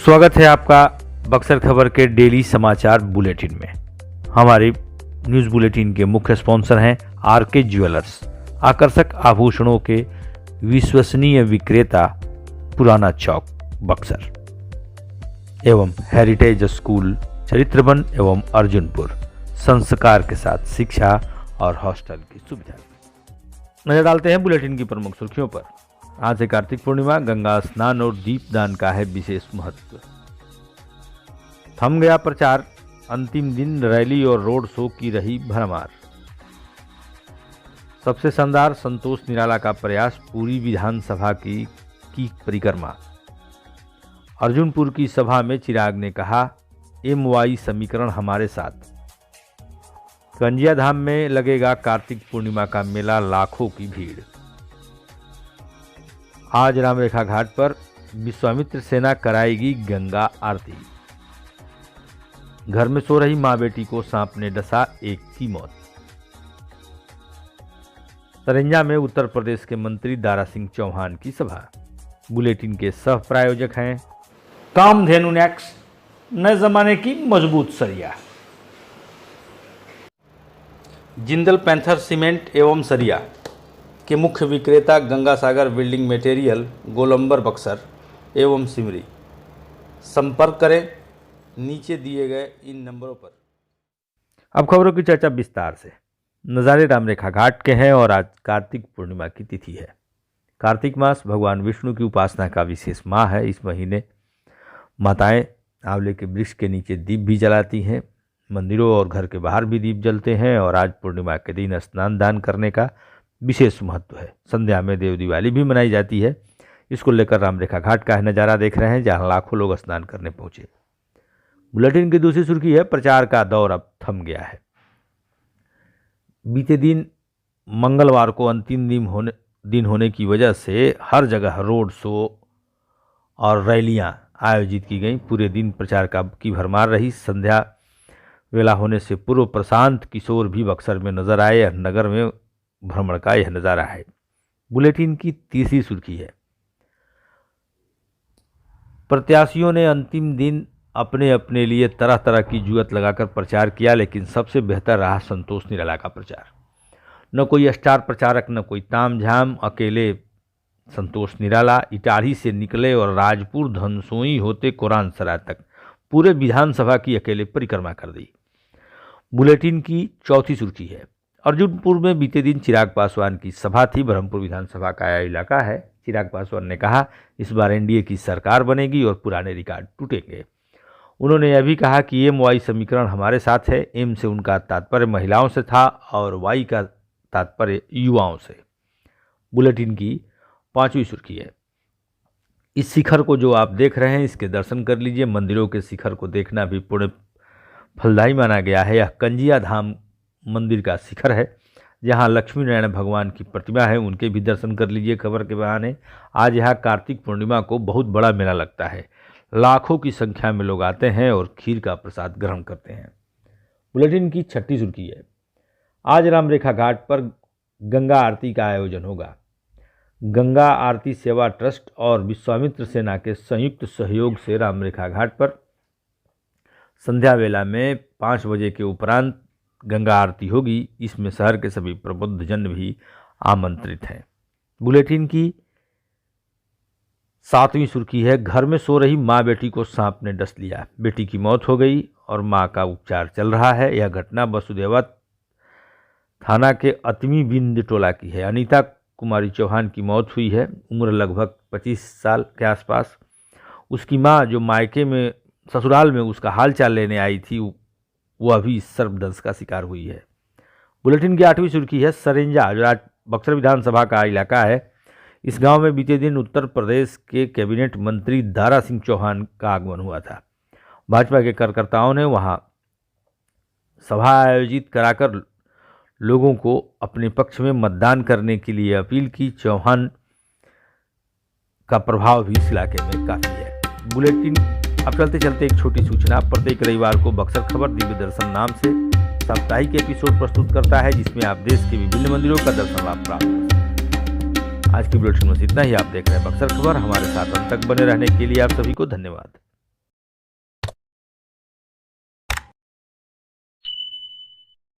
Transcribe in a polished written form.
स्वागत है आपका बक्सर खबर के डेली समाचार बुलेटिन में। हमारे न्यूज़ बुलेटिन के मुख्य स्पॉन्सर हैं आरके ज्वेलर्स, आकर्षक आभूषणों के विश्वसनीय विक्रेता, पुराना चौक बक्सर, एवं हेरिटेज स्कूल चरित्रवन एवं अर्जुनपुर, संस्कार के साथ शिक्षा और हॉस्टल की सुविधा। नजर डालते हैं बुलेटिन की प्रमुख सुर्खियों पर। आज से कार्तिक पूर्णिमा, गंगा स्नान और दीपदान का है विशेष महत्व। थम गया प्रचार, अंतिम दिन रैली और रोड शो की रही भरमार। सबसे शानदार संतोष निराला का प्रयास, पूरी विधानसभा की परिक्रमा। अर्जुनपुर की सभा में चिराग ने कहा, MY समीकरण हमारे साथ। कंजिया धाम में लगेगा कार्तिक पूर्णिमा का मेला, लाखों की भीड़। आज रामरेखा घाट पर विश्वामित्र सेना कराएगी गंगा आरती। घर में सो रही मां बेटी को सांप ने डसा, एक की मौत। सरंजा में उत्तर प्रदेश के मंत्री दारा सिंह चौहान की सभा। बुलेटिन के सह प्रायोजक हैं कामधेनु नेक्स, नए जमाने की मजबूत सरिया। जिंदल पैंथर सीमेंट एवं सरिया के मुख्य विक्रेता गंगा सागर बिल्डिंग मटेरियल, गोलंबर बक्सर एवं सिमरी। संपर्क करें नीचे दिए गए इन नंबरों पर। अब खबरों की चर्चा विस्तार से। नज़ारे रामरेखा घाट के हैं और आज कार्तिक पूर्णिमा की तिथि है। कार्तिक मास भगवान विष्णु की उपासना का विशेष माह है। इस महीने माताएं आंवले के वृक्ष के नीचे दीप भी जलाती हैं। मंदिरों और घर के बाहर भी दीप जलते हैं और आज पूर्णिमा के दिन स्नान दान करने का विशेष महत्व है। संध्या में देव दिवाली भी मनाई जाती है। इसको लेकर रामरेखा घाट का नज़ारा देख रहे हैं, जहां लाखों लोग स्नान करने पहुंचे। बुलेटिन की दूसरी सुर्खी है, प्रचार का दौर अब थम गया है। बीते दिन मंगलवार को अंतिम दिन होने की वजह से हर जगह रोड शो और रैलियां आयोजित की गईं। पूरे दिन प्रचार की भरमार रही। संध्या वेला होने से पूर्व प्रशांत किशोर भी बक्सर में नजर आए। नगर में भ्रमण का यह नज़ारा है। बुलेटिन की तीसरी सुर्खी है, प्रत्याशियों ने अंतिम दिन अपने अपने लिए तरह तरह की जुगत लगाकर प्रचार किया, लेकिन सबसे बेहतर रहा संतोष निराला का प्रचार। न कोई स्टार प्रचारक, न कोई तामझाम, अकेले संतोष निराला इटाढ़ी से निकले और राजपुर धनसोई होते कुरान सराय तक पूरे विधानसभा की अकेले परिक्रमा कर दी। बुलेटिन की चौथी सुर्खी है, अर्जुनपुर में बीते दिन चिराग पासवान की सभा थी। ब्रह्मपुर विधानसभा का यह इलाका है। चिराग पासवान ने कहा, इस बार NDA की सरकार बनेगी और पुराने रिकॉर्ड टूटेंगे। उन्होंने यह भी कहा कि MY समीकरण हमारे साथ है। M से उनका तात्पर्य महिलाओं से था और Y का तात्पर्य युवाओं से। बुलेटिन की पांचवी सुर्खी है, इस शिखर को जो आप देख रहे हैं, इसके दर्शन कर लीजिए। मंदिरों के शिखर को देखना भी पुण्य फलदायी माना गया है। यह कंजिया धाम मंदिर का शिखर है, जहां लक्ष्मी नारायण भगवान की प्रतिमा है। उनके भी दर्शन कर लीजिए खबर के बहाने। आज यहाँ कार्तिक पूर्णिमा को बहुत बड़ा मेला लगता है। लाखों की संख्या में लोग आते हैं और खीर का प्रसाद ग्रहण करते हैं। बुलेटिन की छठी सुर्खी है, आज रामरेखा घाट पर गंगा आरती का आयोजन होगा। गंगा आरती सेवा ट्रस्ट और विश्वामित्र सेना के संयुक्त सहयोग से रामरेखा घाट पर संध्या वेला में 5 बजे के उपरांत गंगा आरती होगी। इसमें शहर के सभी प्रबुद्धजन भी आमंत्रित हैं। बुलेटिन की 7वीं सुर्खी है, घर में सो रही मां बेटी को सांप ने डस लिया। बेटी की मौत हो गई और मां का उपचार चल रहा है। यह घटना वसुदेवा थाना के अतमी बिंद टोला की है। अनीता कुमारी चौहान की मौत हुई है। उम्र लगभग 25 साल के आसपास। उसकी मां, जो मायके में ससुराल में उसका हाल चाल लेने आई थी, वह भी सर्पदंश का शिकार हुई है। बुलेटिन की 8वीं सुर्खी है, सरंजा, जो बक्सर विधानसभा का इलाका है। इस गांव में बीते दिन उत्तर प्रदेश के कैबिनेट मंत्री दारा सिंह चौहान का आगमन हुआ था। भाजपा के कार्यकर्ताओं ने वहां सभा आयोजित कराकर लोगों को अपने पक्ष में मतदान करने के लिए अपील की। चौहान का प्रभाव भी इस इलाके में काफ़ी है। बुलेटिन अब चलते चलते एक छोटी सूचना। प्रत्येक रविवार को बक्सर खबर दिव्य दर्शन नाम से साप्ताहिक एपिसोड प्रस्तुत करता है, जिसमें आप देश के विभिन्न मंदिरों का दर्शन लाभ प्राप्त कर सकते हैं। आज की बुलेटिन में इतना ही। आप देख रहे हैं बक्सर खबर। हमारे साथ अंत तक बने रहने के लिए आप सभी को धन्यवाद।